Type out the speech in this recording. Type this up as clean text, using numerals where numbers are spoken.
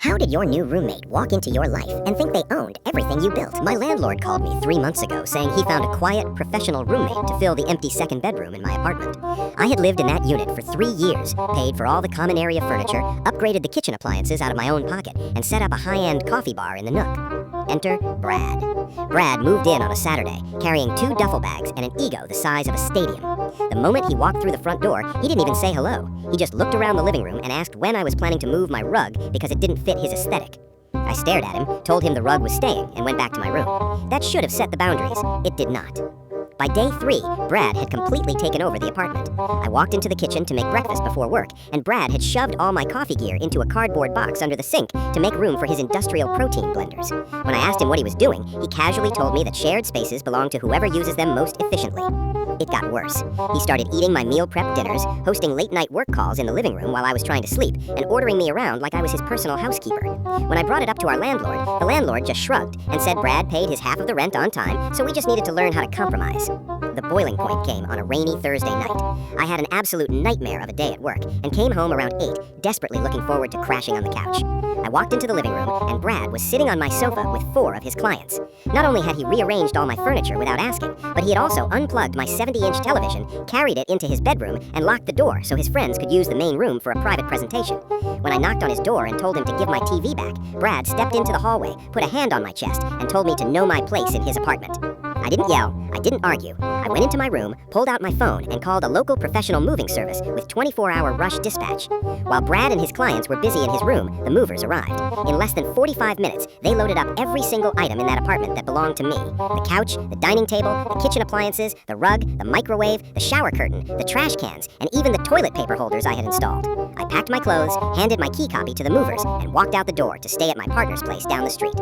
How did your new roommate walk into your life and think they owned everything you built? My landlord called me 3 months ago saying he found a quiet, professional roommate to fill the empty second bedroom in my apartment. I had lived in that unit for 3 years, paid for all the common area furniture, upgraded the kitchen appliances out of my own pocket, and set up a high-end coffee bar in the nook. Enter Brad. Brad moved in on a Saturday, carrying 2 duffel bags and an ego the size of a stadium. The moment he walked through the front door, he didn't even say hello. He just looked around the living room and asked when I was planning to move my rug because it didn't fit his aesthetic. I stared at him, told him the rug was staying, and went back to my room. That should have set the boundaries. It did not. By day 3, Brad had completely taken over the apartment. I walked into the kitchen to make breakfast before work, and Brad had shoved all my coffee gear into a cardboard box under the sink to make room for his industrial protein blenders. When I asked him what he was doing, he casually told me that shared spaces belong to whoever uses them most efficiently. It got worse. He started eating my meal prep dinners, hosting late-night work calls in the living room while I was trying to sleep, and ordering me around like I was his personal housekeeper. When I brought it up to our landlord, the landlord just shrugged and said Brad paid his half of the rent on time, so we just needed to learn how to compromise. The boiling point came on a rainy Thursday night. I had an absolute nightmare of a day at work and came home around 8, desperately looking forward to crashing on the couch. I walked into the living room, and Brad was sitting on my sofa with 4 of his clients. Not only had he rearranged all my furniture without asking, but he had also unplugged my 70-inch television, carried it into his bedroom, and locked the door so his friends could use the main room for a private presentation. When I knocked on his door and told him to give my TV back, Brad stepped into the hallway, put a hand on my chest, and told me to know my place in his apartment. I didn't yell, I didn't argue. I went into my room, pulled out my phone, and called a local professional moving service with 24-hour rush dispatch. While Brad and his clients were busy in his room, the movers arrived. In less than 45 minutes, they loaded up every single item in that apartment that belonged to me. The couch, the dining table, the kitchen appliances, the rug, the microwave, the shower curtain, the trash cans, and even the toilet paper holders I had installed. I packed my clothes, handed my key copy to the movers, and walked out the door to stay at my partner's place down the street.